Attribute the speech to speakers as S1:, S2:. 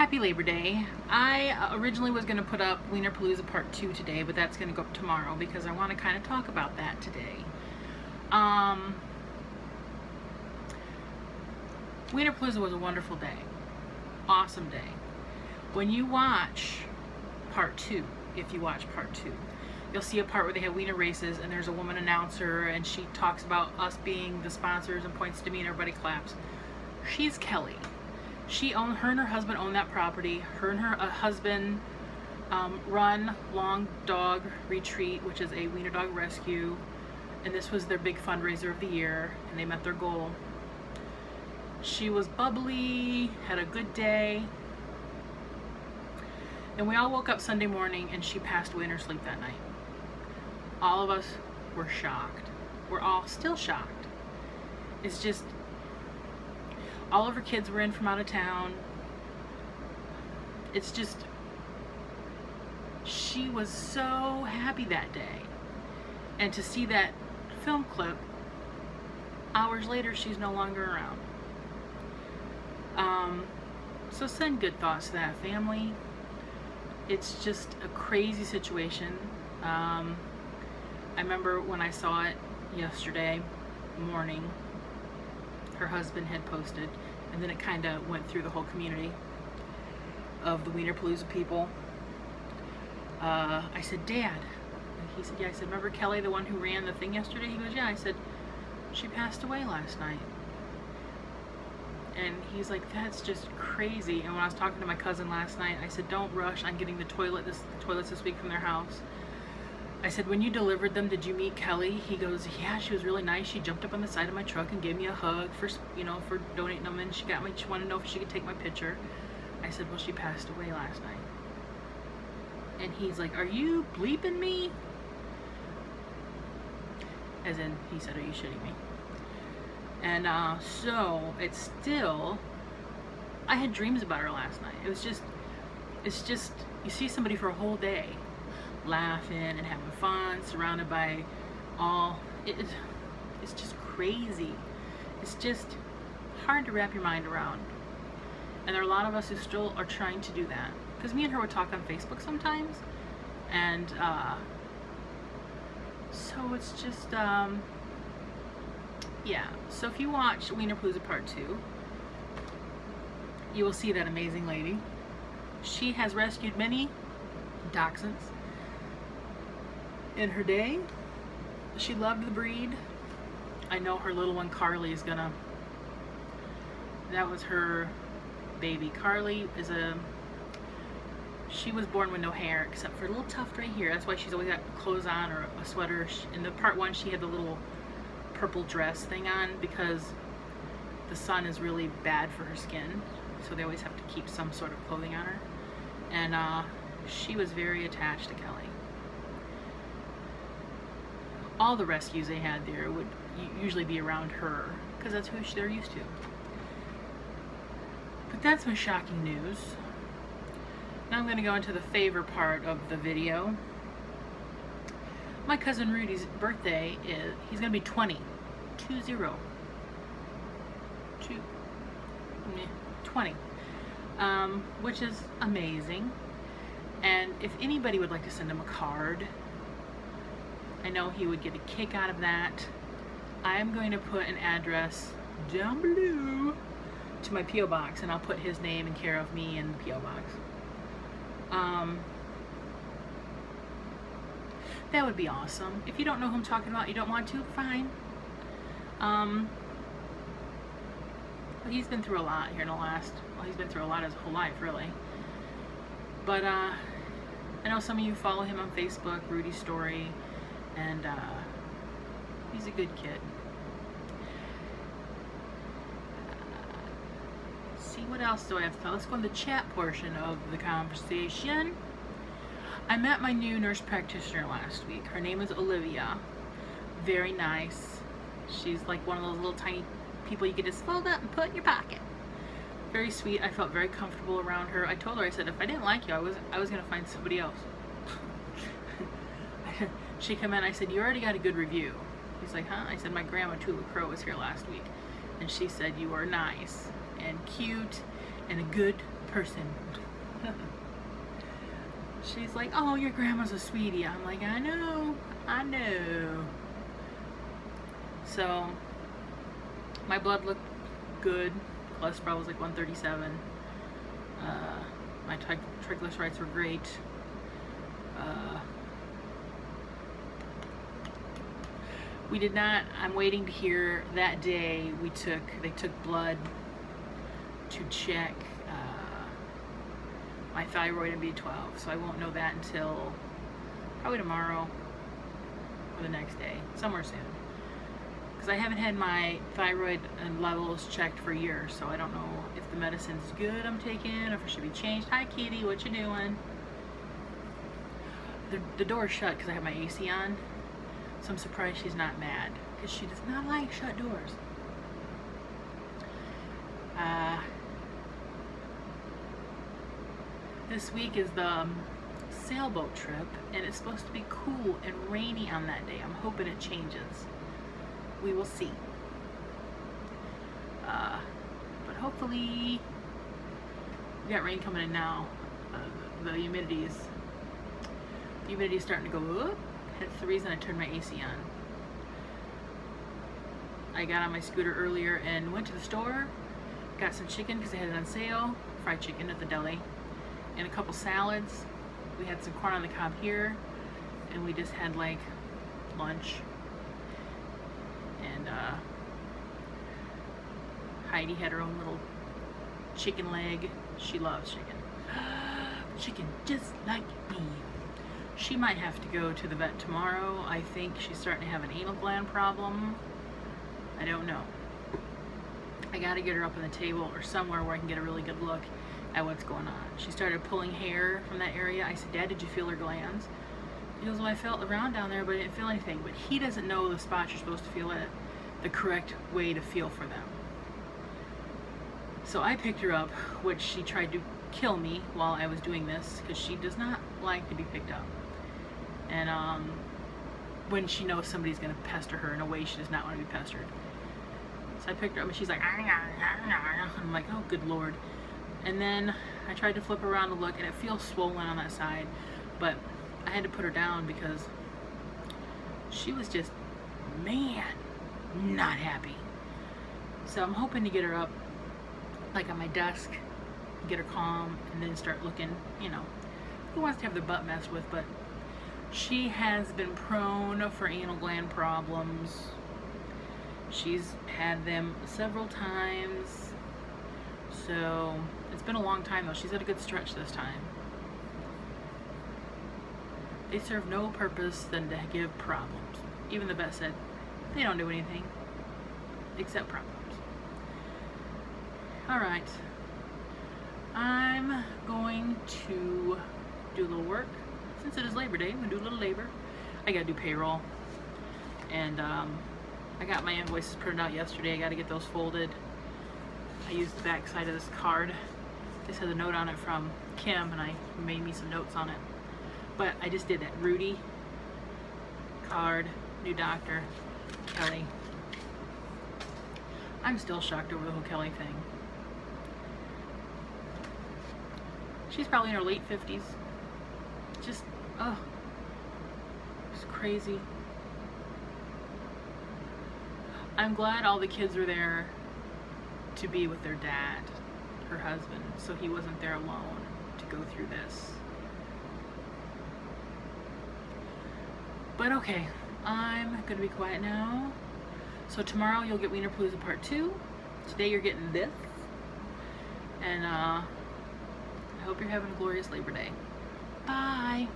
S1: Happy Labor Day. I originally was going to put up Wienerpalooza Part 2 today, but that's going to go up tomorrow because I want to kind of talk about that today. Wienerpalooza was a wonderful day. Awesome day. When you watch Part 2, if you watch Part 2, you'll see a part where they have wiener races and there's a woman announcer and she talks about us being the sponsors and points to me and everybody claps. She's Kelly. Her and her husband own that property. Her and her husband run Long Dog Retreat, which is a wiener dog rescue, and this was their big fundraiser of the year, and they met their goal. She was bubbly, had a good day, and we all woke up Sunday morning and she passed away in her sleep that night. All of us were shocked. We're all still shocked. It's just, all of her kids were in from out of town. It's just, she was so happy that day. And to see that film clip, hours later, she's no longer around. So send good thoughts to that family. It's just a crazy situation. I remember when I saw it yesterday morning, her husband had posted, and then it kind of went through the whole community of the Wienerpalooza people. I said, Dad, and he said, yeah. I said, remember Kelly, the one who ran the thing yesterday? He goes, yeah. I said, she passed away last night. And he's like, that's just crazy. And when I was talking to my cousin last night, I said, don't rush on getting the toilets this week from their house. I said, when you delivered them, did you meet Kelly? He goes, yeah, she was really nice. She jumped up on the side of my truck and gave me a hug for, you know, for donating them, and she wanted to know if she could take my picture. I said, well, she passed away last night. And he's like, are you bleeping me? As in, he said, are you shitting me? And so it's still, I had dreams about her last night. It was just, it's just, you see somebody for a whole day laughing and having fun, surrounded by all, it's just crazy. It's just hard to wrap your mind around. And there are a lot of us who still are trying to do that. Because me and her would talk on Facebook sometimes, and so it's just, yeah. So if you watch Wienerpalooza Part 2, you will see that amazing lady. She has rescued many dachshunds in her day. She loved the breed. I know her little one Carly is gonna, that was her baby. Carly is she was born with no hair except for a little tuft right here. That's why she's always got clothes on or a sweater. In the Part 1 she had the little purple dress thing on because the sun is really bad for her skin, so they always have to keep some sort of clothing on her. And she was very attached to Kelly. All the rescues they had there would usually be around her because that's who they're used to. But that's my shocking news. Now I'm going to go into the favor part of the video. My cousin Rudy's birthday is, he's going to be 20. 20. Which is amazing. And if anybody would like to send him a card, I know he would get a kick out of that. I'm going to put an address down below to my P.O. box, and I'll put his name and care of me in the P.O. box. That would be awesome. If you don't know who I'm talking about, you don't want to, fine. But he's been through a lot here in the last, well, he's been through a lot his whole life, really. But I know some of you follow him on Facebook, Rudy's Story, and he's a good kid. See, what else do I have to tell? Let's go in the chat portion of the conversation. I met my new nurse practitioner last week. Her name is Olivia. Very nice. She's like one of those little tiny people you can just fold up and put in your pocket. Very sweet. I felt very comfortable around her. I told her, I said, if I didn't like you, I was gonna find somebody else. She came in, I said, you already got a good review. He's like, huh? I said, my grandma Tula Crow was here last week, and she said you are nice and cute and a good person. She's like, oh, your grandma's a sweetie. I'm like, I know. So my blood looked good. Cholesterol was like 137. My triglycerides were great. We did not, I'm waiting to hear that day they took blood to check my thyroid and B12, so I won't know that until probably tomorrow or the next day, somewhere soon. Because I haven't had my thyroid levels checked for years, so I don't know if the medicine's good I'm taking or if it should be changed. Hi Kitty, what you doing? The door's shut because I have my AC on, so I'm surprised she's not mad, because she does not like shut doors. This week is the sailboat trip, and it's supposed to be cool and rainy on that day. I'm hoping it changes. We will see. But hopefully, we got rain coming in now. The humidity is starting to go up. That's the reason I turned my AC on. I got on my scooter earlier and went to the store, got some chicken because they had it on sale, fried chicken at the deli, and a couple salads. We had some corn on the cob here, and we just had like lunch. And Heidi had her own little chicken leg. She loves chicken. Chicken just like me. She might have to go to the vet tomorrow. I think she's starting to have an anal gland problem. I don't know. I gotta get her up on the table or somewhere where I can get a really good look at what's going on. She started pulling hair from that area. I said, Dad, did you feel her glands? He goes, well, I felt around down there, but I didn't feel anything. But he doesn't know the spots you're supposed to feel it, the correct way to feel for them. So I picked her up, which she tried to kill me while I was doing this, because she does not like to be picked up. And when she knows somebody's going to pester her in a way she does not want to be pestered. So I picked her up and she's like, I'm like, oh, good Lord. And then I tried to flip her around to look, and it feels swollen on that side, but I had to put her down because she was just, man, not happy. So I'm hoping to get her up like on my desk, get her calm, and then start looking, you know, who wants to have their butt messed with? But she has been prone for anal gland problems. She's had them several times. So it's been a long time though. She's had a good stretch this time. They serve no purpose than to give problems. Even the vet said they don't do anything except problems. Alright, I'm going to do a little work. Since it is Labor Day, I'm going to do a little labor. I got to do payroll. And I got my invoices printed out yesterday. I got to get those folded. I used the back side of this card. This has a note on it from Kim, and I made me some notes on it. But I just did that. Rudy, card, new doctor, Kelly. I'm still shocked over the whole Kelly thing. She's probably in her late 50s. Just, oh, it's crazy. I'm glad all the kids were there to be with their dad, her husband, so he wasn't there alone to go through this. But okay, I'm gonna be quiet now. So tomorrow you'll get Wienerpalooza Part 2. Today you're getting this. And I hope you're having a glorious Labor Day. Bye.